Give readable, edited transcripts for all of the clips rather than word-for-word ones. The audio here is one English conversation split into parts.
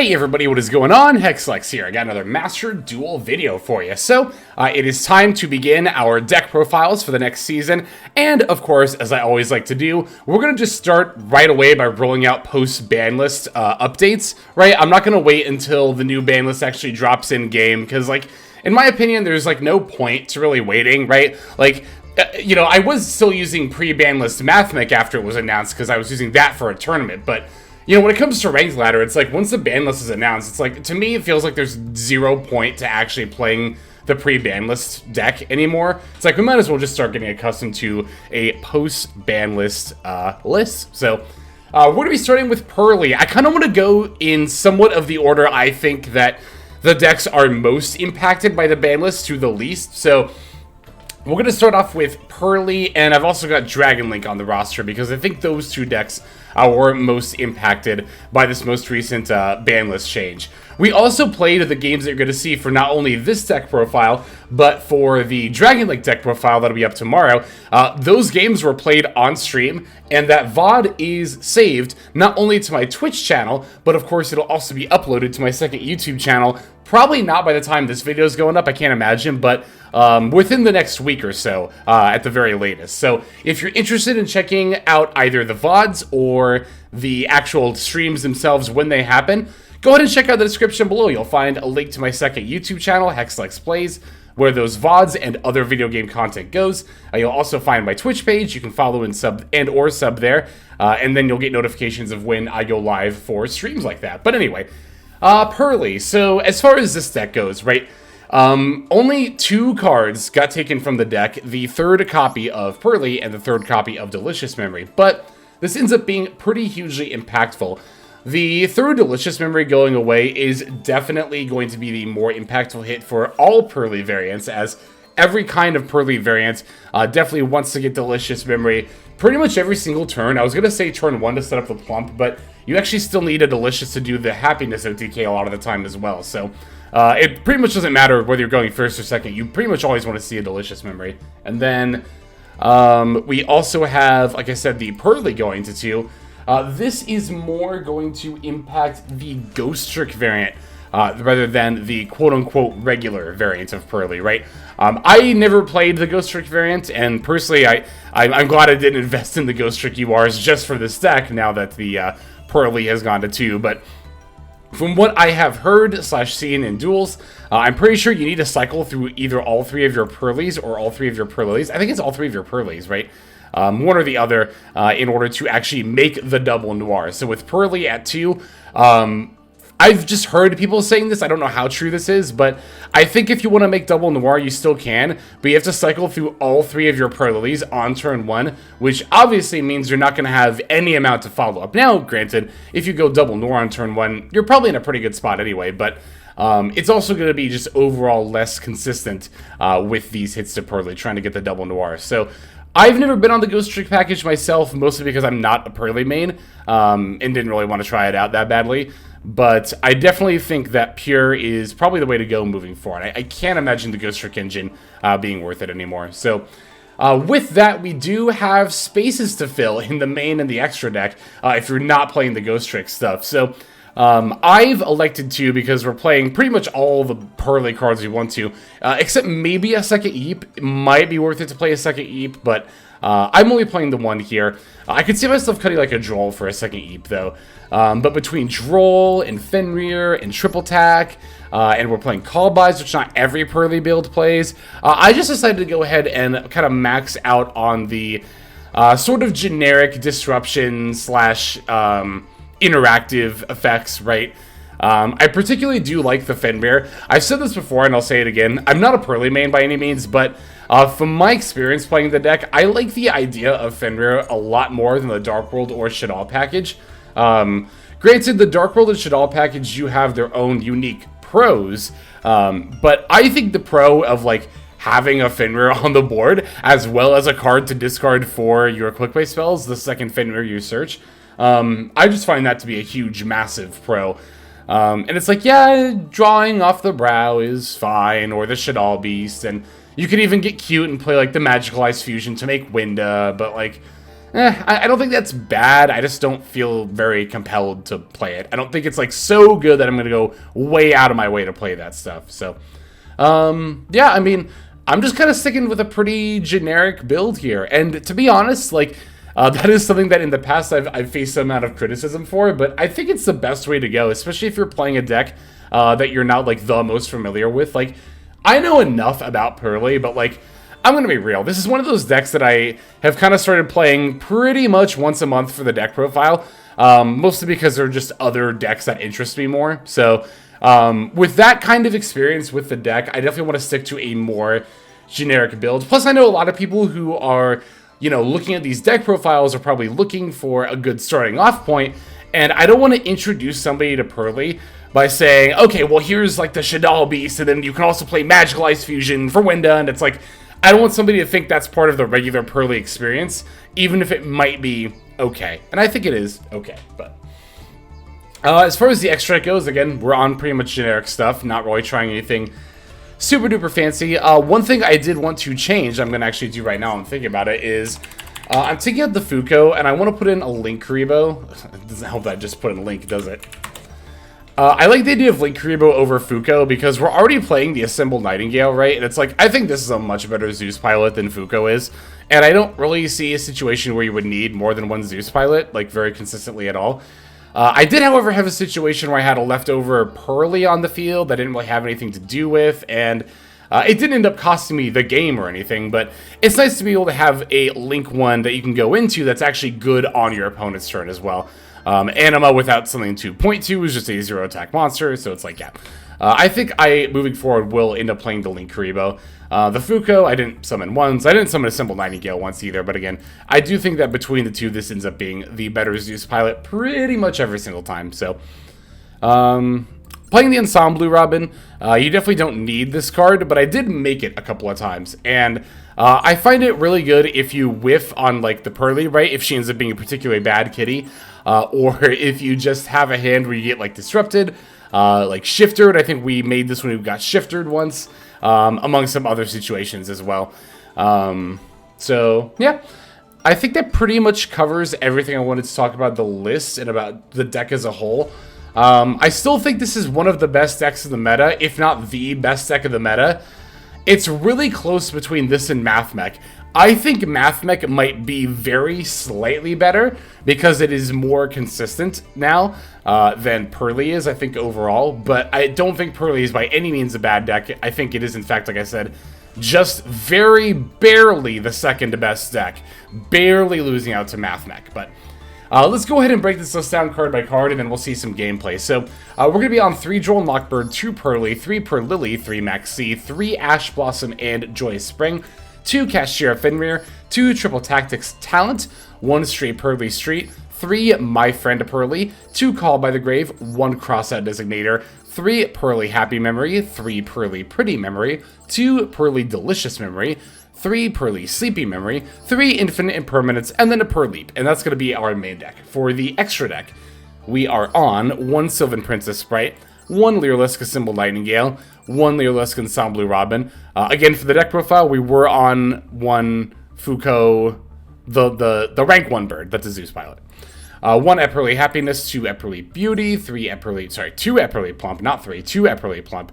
Hey everybody, what is going on? Hexlex here. I got another Master Duel video for you. So, it is time to begin our deck profiles for the next season. And, of course, as I always like to do, we're going to just start right away by rolling out post-ban list updates, right? I'm not going to wait until the new ban list actually drops in-game, because, like, in my opinion, there's, like, no point to really waiting, right? Like, you know, I was still using pre-ban list Mathmech after it was announced, because I was using that for a tournament, but you know, when it comes to Ranked Ladder, it's like, once the ban list is announced, it's like, to me, it feels like there's 0 point to actually playing the pre-ban list deck anymore. It's like, we might as well just start getting accustomed to a post-ban list list. So, we're going to be starting with Purrely. I kind of want to go in somewhat of the order I think that the decks are most impacted by the ban list to the least. So, we're going to start off with Purrely, and I've also got Dragon Link on the roster because I think those two decks were most impacted by this most recent ban list change. We also played the games that you're going to see for not only this deck profile, but for the Dragon Link deck profile that'll be up tomorrow. Those games were played on stream, and that VOD is saved not only to my Twitch channel, but of course it'll also be uploaded to my second YouTube channel. Probably not by the time this video is going up, I can't imagine, but within the next week or so, at the very latest. So if you're interested in checking out either the VODs or the actual streams themselves when they happen, go ahead and check out the description below. You'll find a link to my second YouTube channel, Hexlex Plays, where those VODs and other video game content goes. You'll also find my Twitch page. You can follow and sub there, and then you'll get notifications of when I go live for streams like that. But anyway, Purrely. So as far as this deck goes, right, only 2 cards got taken from the deck, the third copy of Purrely and the third copy of Delicious Memory, but this ends up being pretty hugely impactful. The third Delicious Memory going away is definitely going to be the more impactful hit for all Purrely variants, as every kind of Purrely variant definitely wants to get Delicious Memory pretty much every single turn. I was going to say turn 1 to set up the Plump, but you actually still need a Delicious to do the Happiness OTK a lot of the time as well, so it pretty much doesn't matter whether you're going first or second. You pretty much always want to see a Delicious Memory. And then we also have, like I said, the Purrely going to 2. This is more going to impact the Ghost Trick variant rather than the quote-unquote regular variant of Purrely, right? I never played the Ghost Trick variant, and personally, I'm glad I didn't invest in the Ghost Trick URs just for this deck now that the Purrely has gone to 2, but from what I have heard / seen in duels, I'm pretty sure you need to cycle through either all 3 of your Purrelys or all 3 of your Purrelys. I think it's all 3 of your Purrelys, right? One or the other, in order to actually make the double noir. So with Purrely at 2, I've just heard people saying this. I don't know how true this is, but I think if you want to make double noir, you still can, but you have to cycle through all 3 of your Purrelys on turn 1, which obviously means you're not going to have any amount to follow up. Now, granted, if you go double noir on turn 1, you're probably in a pretty good spot anyway, but it's also going to be just overall less consistent with these hits to Purrely, trying to get the double noir. So I've never been on the Ghost Trick package myself, mostly because I'm not a Purrely main, and didn't really want to try it out that badly. But I definitely think that Pure is probably the way to go moving forward. I can't imagine the Ghost Trick engine being worth it anymore. So with that, we do have spaces to fill in the main and the extra deck if you're not playing the Ghost Trick stuff. So I've elected to, because we're playing pretty much all the Purrely cards we want to, except maybe a second Eep. It might be worth it to play a second Eep, but I'm only playing the one here. I could see myself cutting like a Droll for a second Eep, though. But between Droll and Fenrir and Triple Tack, and we're playing Call Buys, which not every Purrely build plays, I just decided to go ahead and kind of max out on the sort of generic disruption / interactive effects, right? I particularly do like the Fenrir. I've said this before and I'll say it again. I'm not a Purrely main by any means, but from my experience playing the deck, I like the idea of Fenrir a lot more than the Dark World or Shaddoll package. Granted, the Dark World and Shaddoll package do have their own unique pros, but I think the pro of like having a Fenrir on the board, as well as a card to discard for your quick play spells, the second Fenrir you search, I just find that to be a huge, massive pro. And it's like, yeah, drawing off the brow is fine, or the Shaddoll Beast, and you could even get cute and play like the Magical Ice Fusion to make Winda, but like, I don't think that's bad. I just don't feel very compelled to play it. I don't think it's like so good that I'm gonna go way out of my way to play that stuff. So, yeah, I mean, I'm just kind of sticking with a pretty generic build here. And to be honest, like, that is something that in the past I've faced some amount of criticism for, but I think it's the best way to go, especially if you're playing a deck that you're not like the most familiar with. Like, I know enough about Purrely, but like, I'm going to be real. This is one of those decks that I have kind of started playing pretty much once a month for the deck profile, mostly because there are just other decks that interest me more. So with that kind of experience with the deck, I definitely want to stick to a more generic build. Plus, I know a lot of people who are, you know, looking at these deck profiles are probably looking for a good starting off point, and I don't want to introduce somebody to Purrely by saying, okay, well, here's like the Shaddoll Beast, and then you can also play Magical Ice Fusion for Winda, and it's like, I don't want somebody to think that's part of the regular Purrely experience, even if it might be okay. And I think it is okay, but... as far as the extra deck goes, again, we're on pretty much generic stuff, not really trying anything super duper fancy. One thing I did want to change, I'm going to actually do right now, I'm thinking about it, is I'm taking out the Fuko, and I want to put in a Linkuriboh. It doesn't help that I just put in Link, does it? I like the idea of Linkuriboh over Fuko because we're already playing the Assembled Nightingale, right? And it's like, I think this is a much better Zeus pilot than Fuko is. And I don't really see a situation where you would need more than one Zeus pilot, like, very consistently at all. I did, however, have a situation where I had a leftover Purrely on the field that I didn't really have anything to do with, and it didn't end up costing me the game or anything, but it's nice to be able to have a Link one that you can go into that's actually good on your opponent's turn as well. Anima without something to point to is just a 0 attack monster, so it's like, yeah. I think moving forward, will end up playing the Linkuriboh. The Fuko, I didn't summon once. I didn't summon a Assembled Nightingale once either, but again, I do think that between the two, this ends up being the better Zeus pilot pretty much every single time, so... playing the Ensamblue Robin, you definitely don't need this card, but I did make it a couple of times, and I find it really good if you whiff on, like, the Purrely, right, if she ends up being a particularly bad kitty, or if you just have a hand where you get, like, disrupted, like Shiftered. I think we made this when we got Shiftered once, among some other situations as well. So, yeah. I think that pretty much covers everything I wanted to talk about the list and about the deck as a whole. I still think this is one of the best decks in the meta, if not the best deck of the meta. It's really close between this and Mathmech. I think Mathmech might be very slightly better because it is more consistent now than Purrely is, I think, overall. But I don't think Purrely is by any means a bad deck. I think it is, in fact, like I said, just very barely the second best deck. Barely losing out to Mathmech. But let's go ahead and break this list down card by card, and then we'll see some gameplay. So we're going to be on 3 Droll and Lockbird, 2 Purrely, 3 Purrelyly, 3 Maxx, 3 Ash Blossom and Joyous Spring, 2 Kashtira Fenrir, 2 Triple Tactics Talent, 1 Straight Purrely Street, 3 My Friend Purrely, 2 Call by the Grave, 1 Crossout Designator, 3 Epurrely Happy Memory, 3 Purrely Pretty Memory, 2 Purrely Delicious Memory, 3 Purrely Sleepy Memory, 3 Infinte Impermanence, and then a Purrelyap. And that's going to be our main deck. For the extra deck, we are on 1 Sylvan Princessprout, 1 Lyrilusc Assembled Nightingale, 1 Lyrilusc Ensamblue Robin. Again, for the deck profile, we were on 1 Fuko, the rank 1 bird. That's a Zeus pilot. 1 Epurrely Happiness, 2 Epurrely Beauty, 2 Epurrely Plump, not 3, 2 Epurrely Plump,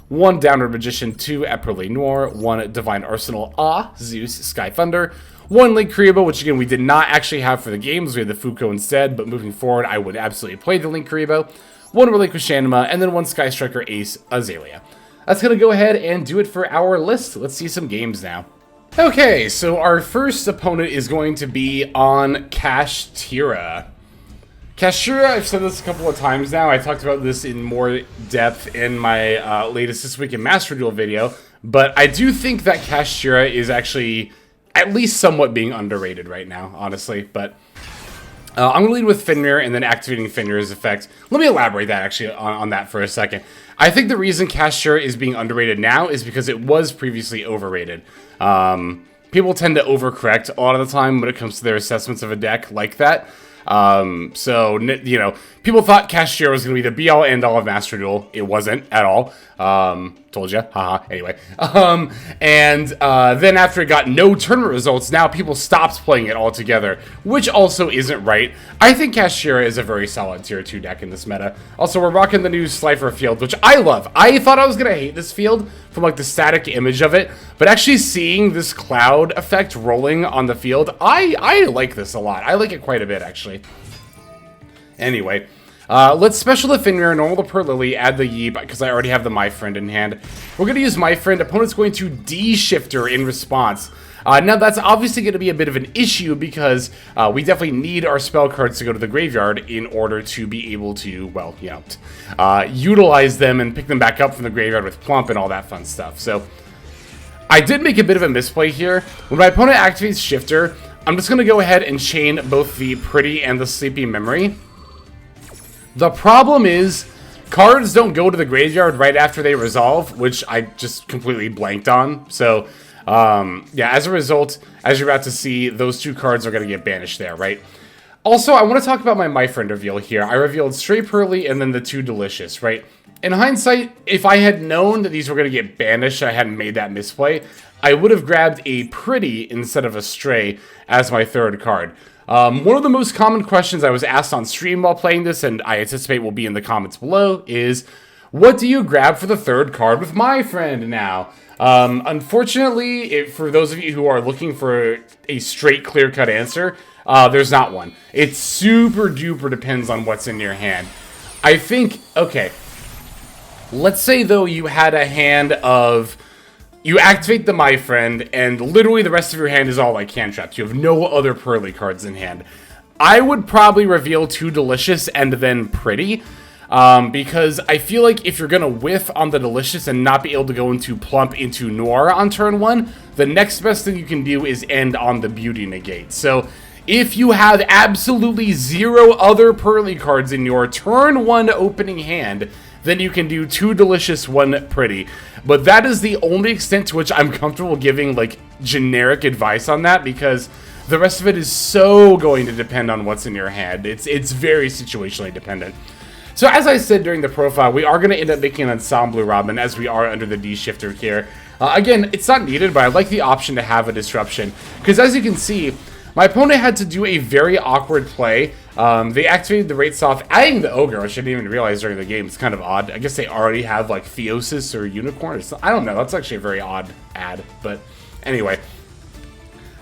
1 Downerd Magician, 2 Epurrely Noir, 1 Divine Arsenal, AA-ZEUS, Sky Thunder, 1 Linkuriboh, which again we did not actually have for the games, we had the Fuko instead, but moving forward I would absolutely play the Linkuriboh, 1 Relinquished Anima, and then 1 Sky Striker Ace, Azelea. That's going to go ahead and do it for our list. Let's see some games now. Okay, so our first opponent is going to be on Kashtira. Kashtira, I've said this a couple of times now. I talked about this in more depth in my latest This Week in Master Duel video, but I do think that Kashtira is actually at least somewhat being underrated right now, honestly, but I'm going to lead with Fenrir and then activating Fenrir's effect. Let me elaborate that actually on that for a second. I think the reason Kashtira is being underrated now is because it was previously overrated. People tend to overcorrect a lot of the time when it comes to their assessments of a deck like that. So, you know, People thought Kashtira was going to be the be-all, end-all of Master Duel. It wasn't at all. Told you. Haha. Anyway. Then after it got no tournament results, now people stopped playing it altogether, which also isn't right. I think Kashtira is a very solid tier 2 deck in this meta. Also, we're rocking the new Slifer field, which I love. I thought I was going to hate this field from like the static image of it, but actually seeing this cloud effect rolling on the field, I like this a lot. I like it quite a bit, actually. Anyway, let's special the Fenrir, normal the Purrelyly, add the Yeep, because I already have the My Friend in hand. We're going to use My Friend. Opponent's going to D-Shifter in response. Now, that's obviously going to be a bit of an issue, because we definitely need our spell cards to go to the graveyard in order to be able to, well, you know, utilize them and pick them back up from the graveyard with Plump and all that fun stuff. So, I did make a bit of a misplay here. When my opponent activates Shifter, I'm just going to go ahead and chain both the Pretty and the Sleepy Memory. The problem is, cards don't go to the graveyard right after they resolve, which I just completely blanked on. So, yeah, as a result, as you're about to see, those two cards are going to get banished there, right? Also, I want to talk about my Friend reveal here. I revealed Stray Purrely and then the two Delicious, right? In hindsight, if I had known that these were going to get banished, I hadn't made that misplay, I would have grabbed a Pretty instead of a Stray as my third card. One of the most common questions I was asked on stream while playing this, and I anticipate will be in the comments below, is, what do you grab for the third card with My Friend now? Unfortunately, for those of you who are looking for a straight, clear-cut answer, there's not one. It super duper depends on what's in your hand. I think, okay, let's say though you had a hand of, you activate the My Friend, and literally the rest of your hand is all like cantrips. You have no other Purrely cards in hand. I would probably reveal two Delicious and then Pretty, because I feel like if you're going to whiff on the Delicious and not be able to go into Plump into Noir on turn 1, the next best thing you can do is end on the Beauty negate. So if you have absolutely zero other Purrely cards in your turn 1 opening hand, then you can do two Delicious, one Pretty. But that is the only extent to which I'm comfortable giving, like, generic advice on that, because the rest of it is so going to depend on what's in your hand. It's very situationally dependent. So as I said during the profile, we are going to end up making an Ensamblue Robin, as we are under the D-Shifter here. Again, it's not needed, but I like the option to have a Disruption, because as you can see, my opponent had to do a very awkward play. They activated the rates off, adding the Ogre, which I didn't even realize during the game. It's kind of odd. I guess they already have, like, Theosis or Unicorn. I don't know. That's actually a very odd ad. But anyway,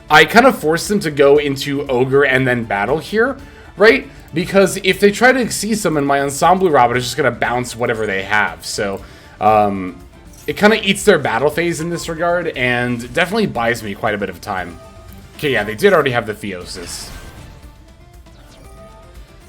I kind of forced them to go into Ogre and then battle here, right? Because if they try to Xyz summon, my Ensamblue Robin is just going to bounce whatever they have. So, it kind of eats their battle phase in this regard, and definitely buys me quite a bit of time. Okay, yeah, they did already have the Theosis.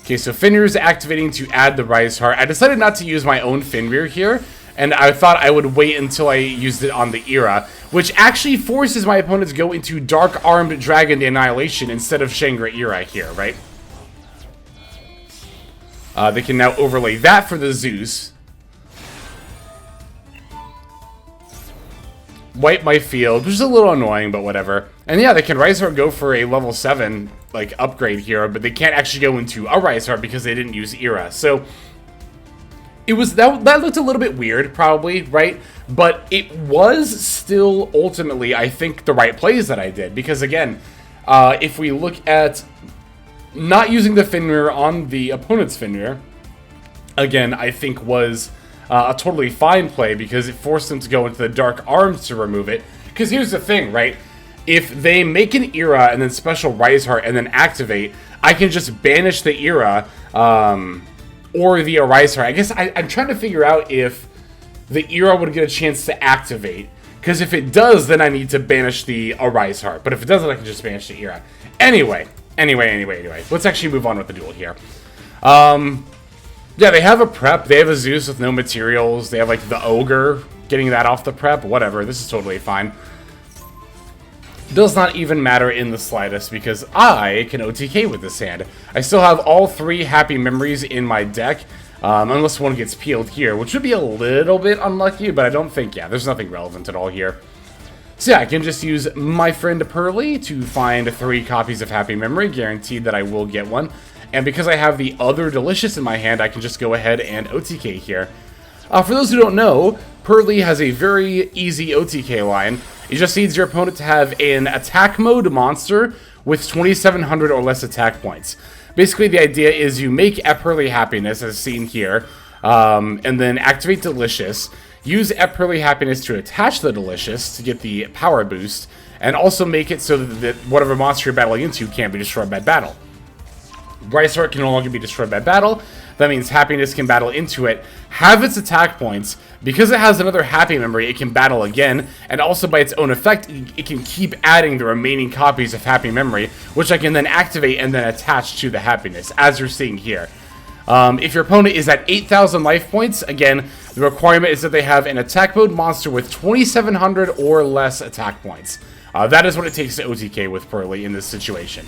Okay, so Fenrir is activating to add the Rise Heart. I decided not to use my own Fenrir here, and I thought I would wait until I used it on the Era, which actually forces my opponent to go into Dark Armed Dragon the Annihilation instead of Shangri-Era here, right? They can now overlay that for the Zeus. Wipe my field, which is a little annoying, but whatever. And yeah, they can Rise Heart go for a level 7, like, upgrade here, but they can't actually go into a Rise Heart because they didn't use Era. So, it was, that looked a little bit weird, probably, right? But it was still, ultimately, I think, the right plays that I did. Because, again, if we look at not using the Fenrir on the opponent's Fenrir, again, I think was a totally fine play because it forced them to go into the Dark Arms to remove it. Because here's the thing, right? If they make an Era and then special Rise Heart and then activate, I can just banish the Era or the Rise Heart. I guess I'm trying to figure out if the Era would get a chance to activate. Because if it does, then I need to banish the Rise Heart. But if it doesn't, I can just banish the Era. Anyway. Let's actually move on with the duel here. Yeah, they have a prep. They have a Zeus with no materials. They have, like, the Ogre. Getting that off the prep. Whatever. This is totally fine. Does not even matter in the slightest because I can OTK with this hand. I still have all 3 Happy Memories in my deck. Unless one gets peeled here, which would be a little bit unlucky, but I don't think, yeah, there's nothing relevant at all here. So yeah, I can just use My Friend Purrely to find 3 copies of Happy Memory, guaranteed that I will get one. And because I have the other Delicious in my hand, I can just go ahead and OTK here. For those who don't know, Purrely has a very easy OTK line. It just needs your opponent to have an attack mode monster with 2,700 or less attack points. Basically, the idea is you make Epurrely Happiness, as seen here, and then activate Delicious. Use Epurrely Happiness to attach the Delicious to get the power boost, and also make it so that whatever monster you're battling into can't be destroyed by battle. Bright Sword can no longer be destroyed by battle. That means Happiness can battle into it, have its attack points. Because it has another Happy Memory, it can battle again, and also by its own effect, it can keep adding the remaining copies of Happy Memory, which I can then activate and then attach to the Happiness, as you're seeing here. If your opponent is at 8,000 life points, again, the requirement is that they have an attack mode monster with 2,700 or less attack points. That is what it takes to OTK with Purrely in this situation.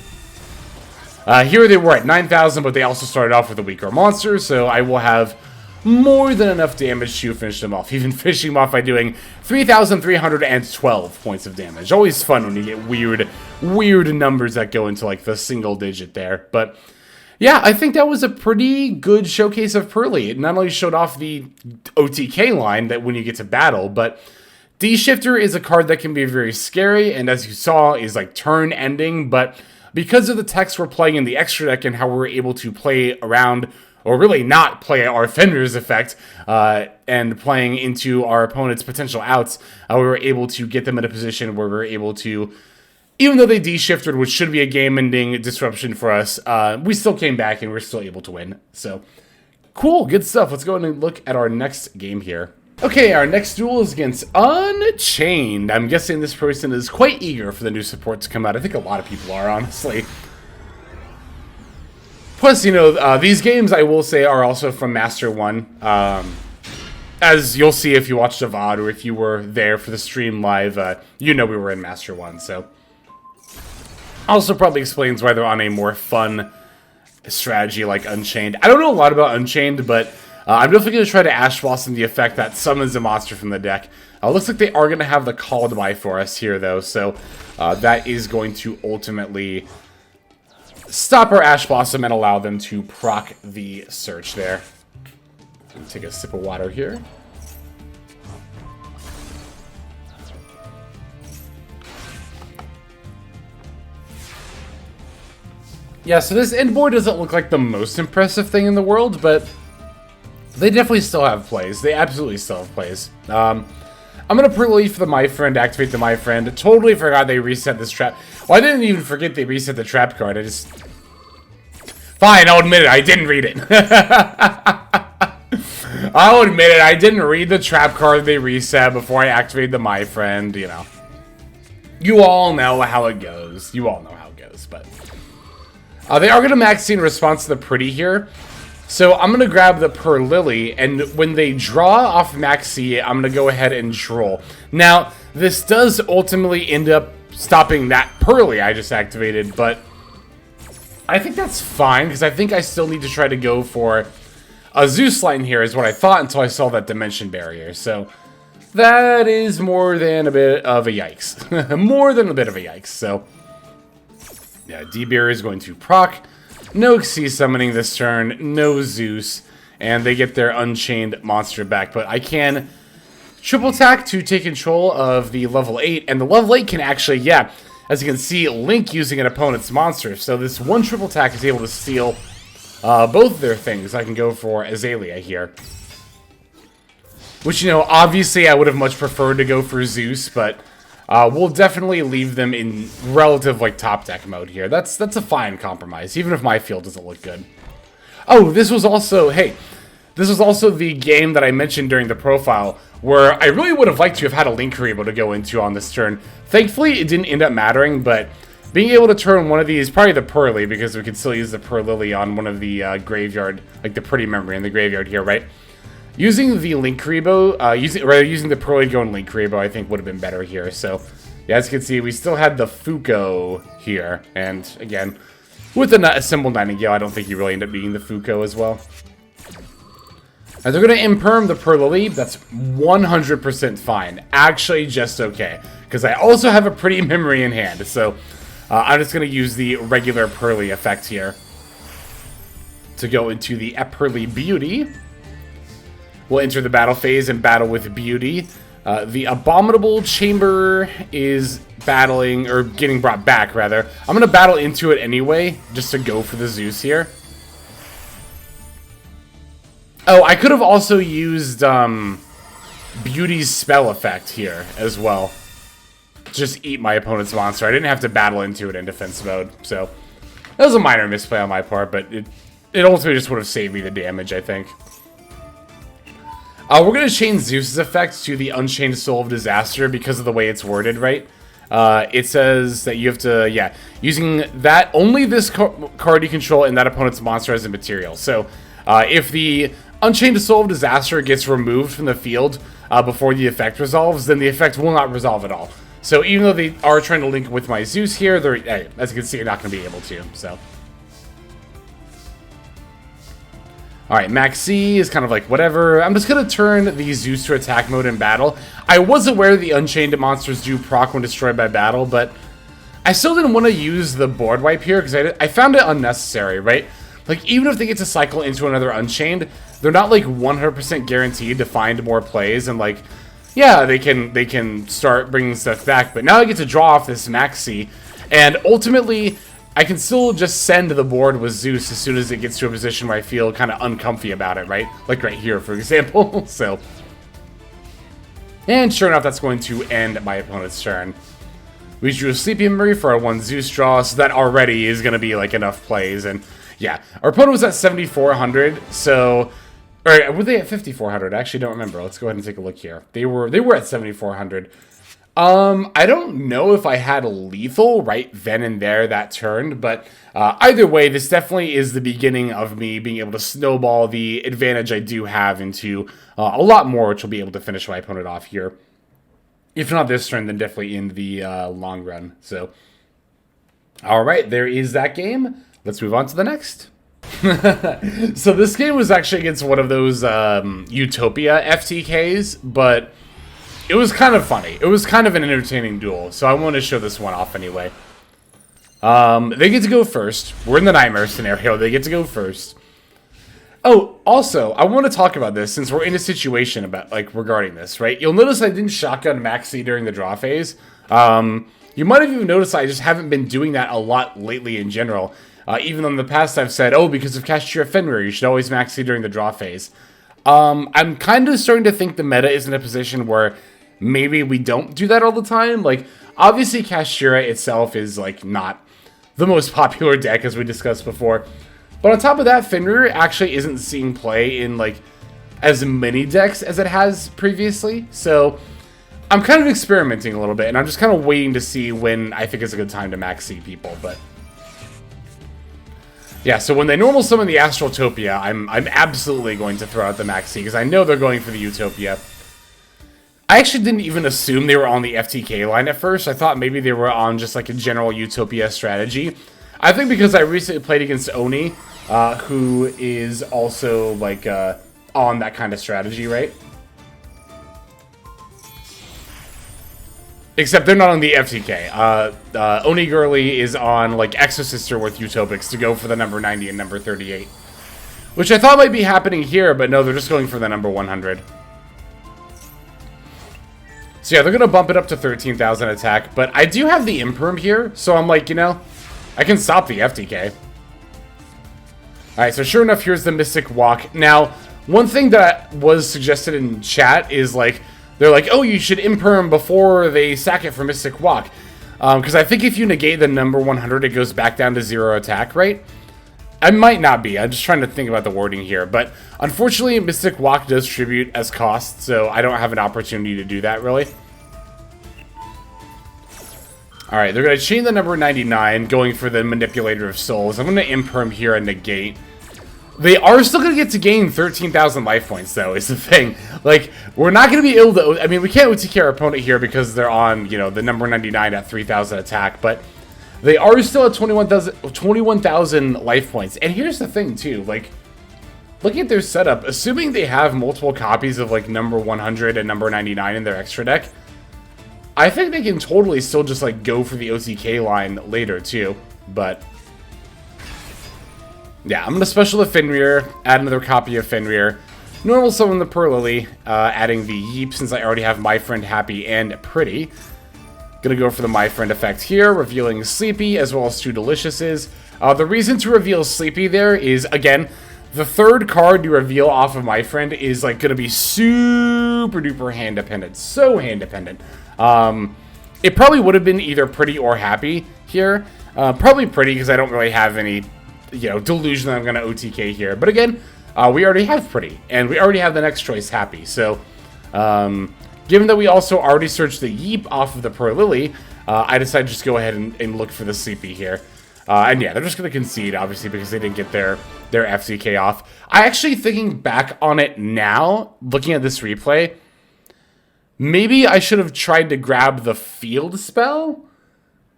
Here they were at 9,000, but they also started off with a weaker monster, so I will have more than enough damage to finish them off. Even finishing them off by doing 3,312 points of damage. Always fun when you get weird numbers that go into like the single digit there. But yeah, I think that was a pretty good showcase of Purrely. It not only showed off the OTK line that when you get to battle, but D-Shifter is a card that can be very scary, and as you saw, is like turn ending, but because of the text we're playing in the extra deck and how we're able to play around, or really not play our Fenrir's effect, and playing into our opponent's potential outs, we were able to get them in a position where we're able to, even though they D-shifted, which should be a game-ending disruption for us, we still came back and we're still able to win. So, cool, good stuff. Let's go and look at our next game here. Okay, our next duel is against Unchained. I'm guessing this person is quite eager for the new support to come out. I think a lot of people are, honestly. Plus, you know, these games, I will say, are also from Master 1. As you'll see if you watched the VOD or if you were there for the stream live, you know we were in Master 1, so. Also probably explains why they're on a more fun strategy like Unchained. I don't know a lot about Unchained, but I'm definitely going to try to Ash Blossom the effect that summons a monster from the deck. Looks like they are going to have the Called By for us here, though, so that is going to ultimately stop our Ash Blossom and allow them to proc the search there. Take a sip of water here. Yeah, so this end board doesn't look like the most impressive thing in the world, but they definitely still have plays. They absolutely still have plays. I'm going to Purrely for the My Friend, activate the My Friend. Totally forgot they reset this trap. Well, I didn't even forget they reset the trap card. I just... Fine, I'll admit it. I didn't read it. I'll admit it. I didn't read the trap card they reset before I activated the My Friend, you know. You all know how it goes. You all know how it goes, but... they are going to max in response to the Pretty here. So I'm going to grab the Purrelyly, and when they draw off Maxi, I'm going to go ahead and Droll. Now, this does ultimately end up stopping that Purrely I just activated, but I think that's fine, because I think I still need to try to go for a Zeus line here, is what I thought until I saw that Dimension Barrier. So that is more than a bit of a yikes. More than a bit of a yikes, so yeah, D-Bear is going to proc. No Xyz summoning this turn, no Zeus, and they get their Unchained monster back. But I can triple attack to take control of the level 8, and the level 8 can actually, yeah, as you can see, link using an opponent's monster. So this one triple attack is able to steal both their things. I can go for Azelea here. Which, you know, obviously I would have much preferred to go for Zeus, but we'll definitely leave them in relative, like, top deck mode here. That's a fine compromise, even if my field doesn't look good. Oh, this was also, hey, this was also the game that I mentioned during the profile, where I really would have liked to have had a Linkuriboh to go into on this turn. Thankfully, it didn't end up mattering, but being able to turn one of these, probably the Purrely, because we could still use the Purrelyly on one of the graveyard, like the Pretty Memory in the graveyard here, right? Using the Linkuriboh, using the Purrely going Linkuriboh, I think would have been better here. So, yeah, as you can see, we still had the Fuko here. And, again, with the assembled Nightingale, I don't think you really end up beating the Fuko as well. And they're going to imperm the Purrelyly. That's 100% fine. Actually, just okay. Because I also have a Pretty Memory in hand. So, I'm just going to use the regular Purrely effect here. to go into the Epurrely Beauty. We'll enter the battle phase and battle with Beauty. The Abominable Chamber is battling, or getting brought back, rather. I'm going to battle into it anyway, just to go for the ZEUS here. Oh, I could have also used Beauty's spell effect here as well. Just eat my opponent's monster. I didn't have to battle into it in defense mode, so that was a minor misplay on my part, but it ultimately just would have saved me the damage, I think. We're going to change Zeus's effect to the Unchained Soul of Disaster because of the way it's worded, right? It says that you have to, yeah, using that, only this card you control and that opponent's monster as a material. So, if the Unchained Soul of Disaster gets removed from the field before the effect resolves, then the effect will not resolve at all. So even though they are trying to link with my ZEUS here, they're, as you can see, they're not going to be able to, so. Alright, Maxx is kind of like, whatever. I'm just going to turn the ZEUS to attack mode in battle. I was aware the Unchained monsters do proc when destroyed by battle, but I still didn't want to use the board wipe here, because I found it unnecessary, right? Like, even if they get to cycle into another Unchained, they're not, like, 100% guaranteed to find more plays, and, like, yeah, they can start bringing stuff back, but now I get to draw off this Maxx, and ultimately, I can still just send the board with ZEUS as soon as it gets to a position where I feel kind of uncomfy about it, right? Like right here, for example, so. And sure enough, that's going to end my opponent's turn. We drew a Sleepy Memory for our 1 ZEUS draw, so that already is going to be, like, enough plays, and yeah. Our opponent was at 7,400, so... Or were they at 5,400? I actually don't remember. Let's go ahead and take a look here. They were at 7,400. I don't know if I had lethal right then and there that turn, but either way, this definitely is the beginning of me being able to snowball the advantage I do have into a lot more, which will be able to finish my opponent off here. If not this turn, then definitely in the long run. So, all right, there is that game. Let's move on to the next. So this game was actually against one of those Utopia FTKs, but it was kind of funny. It was kind of an entertaining duel, so I want to show this one off anyway. They get to go first. We're in the Nightmare scenario. They get to go first. Oh, also, I want to talk about this since we're in a situation about, like, regarding this, right? You'll notice I didn't shotgun Maxx during the draw phase. You might have even noticed I just haven't been doing that a lot lately in general. Even though in the past I've said, oh, because of Kashtira Fenrir, you should always Maxx during the draw phase. I'm kind of starting to think the meta is in a position where maybe we don't do that all the time. Like, obviously Kashtira itself is, like, not the most popular deck, as we discussed before. But on top of that, Fenrir actually isn't seeing play in, like, as many decks as it has previously. So I'm kind of experimenting a little bit, and I'm just kind of waiting to see when I think is a good time to Maxx people, but... Yeah, so when they normal summon the Utopia, I'm absolutely going to throw out the Maxx because I know they're going for the Utopia. I actually didn't even assume they were on the FTK line at first. I thought maybe they were on just like a general Utopia strategy. I think because I recently played against Oni, who is also like on that kind of strategy, right? Except they're not on the FTK. Oni Girly is on, like, Exosister with Utopics to go for the number 90 and number 38. Which I thought might be happening here, but no, they're just going for the number 100. So yeah, they're going to bump it up to 13,000 attack, but I do have the Imperm here, so I'm like, you know, I can stop the FTK. Alright, so sure enough, here's the Mystic Walk. Now, one thing that was suggested in chat is, like, they're like, oh, you should Imperm before they sack it for Mystic Walk. Because I think if you negate the number 100, it goes back down to 0 attack, right? I might not be. I'm just trying to think about the wording here. But unfortunately, Mystic Walk does tribute as cost, so I don't have an opportunity to do that, really. Alright, they're going to chain the number 99, going for the Manipulator of Souls. I'm going to Imperm here and negate. They are still going to get to gain 13,000 life points, though, is the thing. Like, we're not going to be able to... I mean, we can't OTK our opponent here because they're on, you know, the number 99 at 3,000 attack, but they are still at 21,000 life points. And here's the thing, too. Like, looking at their setup, assuming they have multiple copies of, like, number 100 and number 99 in their extra deck, I think they can totally still just, like, go for the OTK line later, too. But... Yeah, I'm going to special the Fenrir, add another copy of Fenrir. Normal summon the Purrelyly, adding the Yeep since I already have My Friend Happy and Pretty. Gonna go for the My Friend effect here, revealing Sleepy as well as 2 Deliciouses. The reason to reveal Sleepy there is, again, the third card you reveal off of My Friend is like gonna be super duper hand dependent. So hand dependent. It probably would have been either Pretty or Happy here. Probably Pretty because I don't really have any, you know, delusion that I'm gonna OTK here. But again, we already have Pretty, and we already have the next choice Happy. So, given that we also already searched the Yeep off of the Purrelyly, I decided to just go ahead and look for the Sleepy here. And yeah, they're just going to concede, obviously, because they didn't get their FCK off. I actually, thinking back on it now, looking at this replay, maybe I should have tried to grab the field spell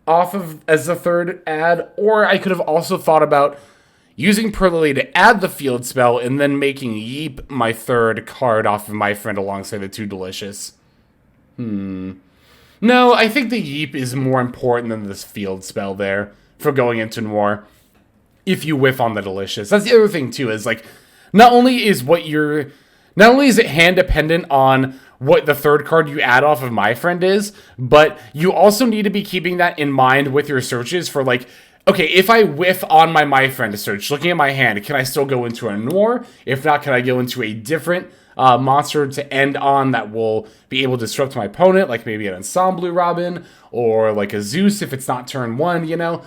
off of as the third ad, or I could have also thought about using Purrelyly to add the field spell and then making Yeep my third card off of My Friend alongside the 2 Delicious. No, I think the Yeep is more important than this field spell there for going into Noir. If you whiff on the Delicious. That's the other thing too, is like, not only is it hand dependent on what the third card you add off of My Friend is, but you also need to be keeping that in mind with your searches for like, okay, if I whiff on my Friend search, looking at my hand, can I still go into a Noir? If not, can I go into a different monster to end on that will be able to disrupt my opponent, like maybe an Ensamblue Robin, or like a Zeus if it's not turn 1, you know?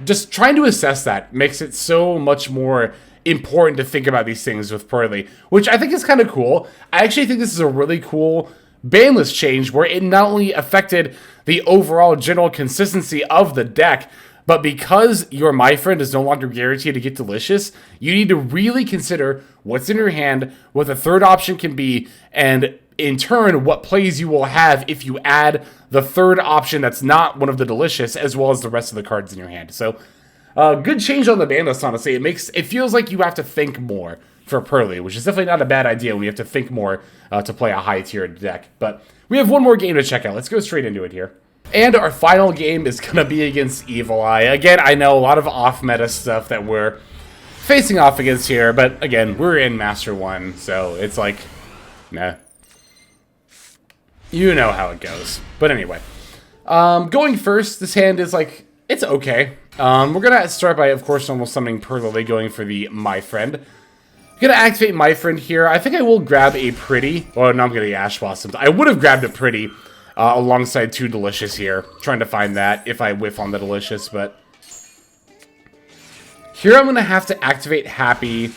Just trying to assess that makes it so much more important to think about these things with Purrely, which I think is kind of cool. I actually think this is a really cool ban list change where it not only affected the overall general consistency of the deck, but because your My Friend is no longer guaranteed to get Delicious, you need to really consider what's in your hand, what the third option can be, and in turn, what plays you will have if you add the third option that's not one of the Delicious, as well as the rest of the cards in your hand. So, good change on the ban list, honestly. It feels like you have to think more for Purrely, which is definitely not a bad idea. We have to think more to play a high-tiered deck. But we have one more game to check out. Let's go straight into it here. And our final game is going to be against Evil Eye. Again, I know a lot of off-meta stuff that we're facing off against here, but again, we're in Master 1, so it's like, meh. You know how it goes. But anyway, going first, this hand is like, it's okay. We're going to start by, of course, normal summoning Purrely, going for the My Friend. I'm going to activate My Friend here. I think I will grab a Pretty. Oh, no, I'm going to get Ash Blossoms. I would have grabbed a Pretty alongside 2 Delicious here. Trying to find that if I whiff on the Delicious, but here I'm going to have to activate Happy,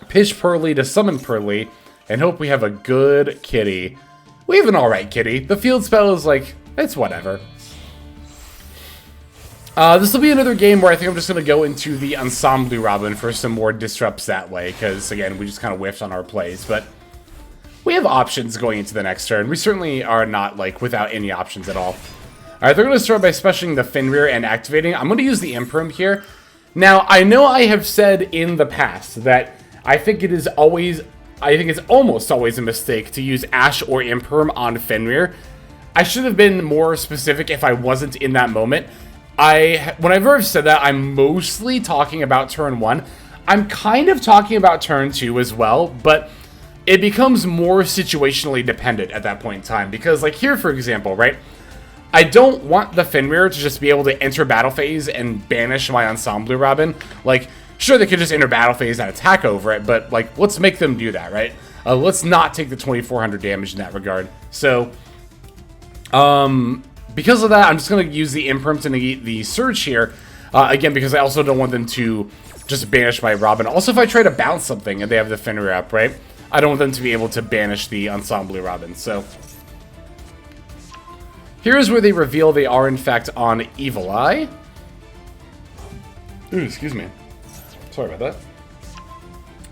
pitch Purrely to summon Purrely, and hope we have a good kitty. We have an alright kitty. The field spell is like, it's whatever. This will be another game where I think I'm just going to go into the Ensamblue Robin for some more disrupts that way, because, again, we just kind of whiffed on our plays, but we have options going into the next turn. We certainly are not, like, without any options at all. Alright, they're going to start by specialing the Fenrir and activating. I'm going to use the Imperm here. Now, I know I have said in the past that I think it's almost always a mistake to use Ash or Imperm on Fenrir. I should have been more specific if I wasn't in that moment. Whenever I've said that, I'm mostly talking about turn 1. I'm kind of talking about turn 2 as well, but it becomes more situationally dependent at that point in time. Because, like here, for example, right? I don't want the Fenrir to just be able to enter battle phase and banish my Ensamblue Robin. Like, sure, they could just enter battle phase and attack over it, but, like, let's make them do that, right? Let's not take the 2400 damage in that regard. So, because of that, I'm just going to use the Imperm to negate the Surge here. Again, because I also don't want them to just banish my Robin. Also, if I try to bounce something and they have the Fenrir up, right? I don't want them to be able to banish the Ensamblue Robin. So, here's where they reveal they are, in fact, on Evil Eye. Ooh, excuse me. Sorry about that.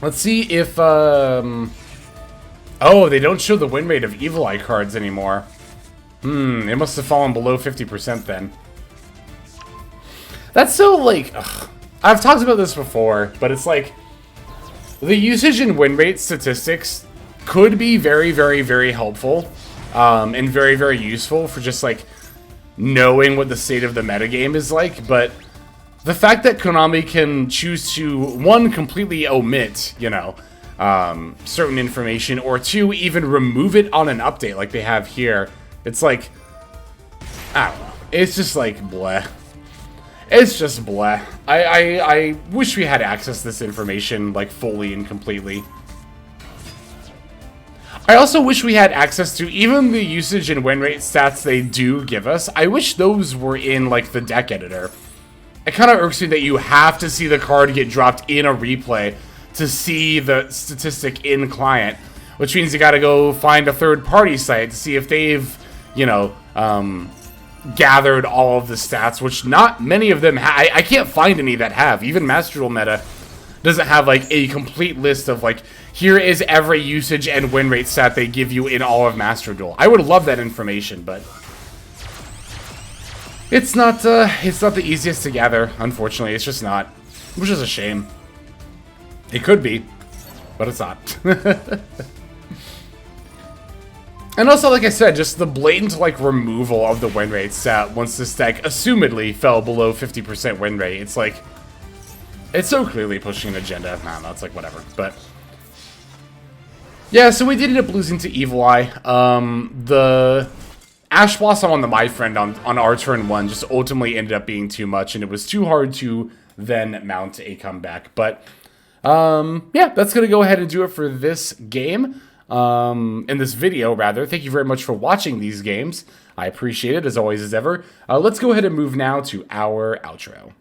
Let's see if, oh, they don't show the win rate of Evil Eye cards anymore. It must have fallen below 50% then. That's so, like, ugh. I've talked about this before, but it's like, the usage and win rate statistics could be very, very, very helpful, and very, very useful for just, like, knowing what the state of the metagame is like, but the fact that Konami can choose to, one, completely omit, you know, certain information, or two, even remove it on an update like they have here. It's like, I don't know. It's just like, bleh. It's just bleh. I wish we had access to this information, like, fully and completely. I also wish we had access to even the usage and win rate stats they do give us. I wish those were in, like, the deck editor. It kind of irks me that you have to see the card get dropped in a replay to see the statistic in client, which means you got to go find a third-party site to see if they've, you know, gathered all of the stats, which not many of them I can't find any that have. Even Master Duel Meta doesn't have, like, a complete list of, like, here is every usage and win rate stat they give you in all of Master Duel. I would love that information, but it's not the easiest to gather, unfortunately. It's just not, which is a shame. It could be, but it's not. And also, like I said, just the blatant, like, removal of the win rate stat once this deck assumedly fell below 50% win rate. It's like, it's so clearly pushing an agenda. I don't know, it's like, whatever. But yeah, so we did end up losing to Evil Eye. The Ash Blossom on the My Friend on our turn 1 just ultimately ended up being too much, and it was too hard to then mount a comeback. But yeah, that's going to go ahead and do it for this game. In this video, rather. Thank you very much for watching these games. I appreciate it, as always, as ever. Let's go ahead and move now to our outro.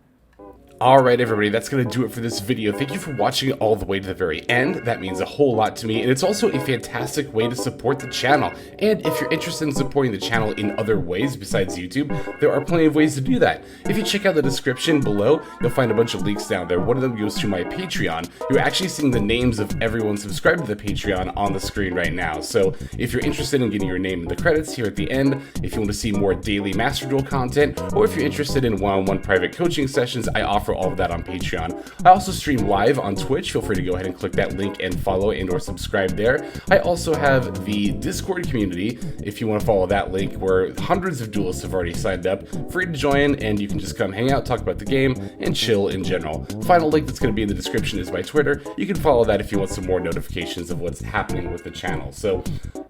Alright everybody, that's going to do it for this video. Thank you for watching it all the way to the very end. That means a whole lot to me, and it's also a fantastic way to support the channel. And if you're interested in supporting the channel in other ways besides YouTube, there are plenty of ways to do that. If you check out the description below, you'll find a bunch of links down there. One of them goes to my Patreon. You're actually seeing the names of everyone subscribed to the Patreon on the screen right now. So if you're interested in getting your name in the credits here at the end, if you want to see more daily Master Duel content, or if you're interested in one-on-one private coaching sessions, I offer all of that on Patreon. I also stream live on Twitch. Feel free to go ahead and click that link and follow and or subscribe there. I also have the Discord community, if you want to follow that link, where hundreds of duelists have already signed up. Free to join, and you can just come hang out, talk about the game, and chill in general. Final link that's going to be in the description is my Twitter. You can follow that if you want some more notifications of what's happening with the channel. So,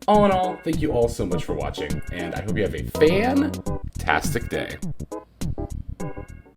all in all, thank you all so much for watching, and I hope you have a fantastic day.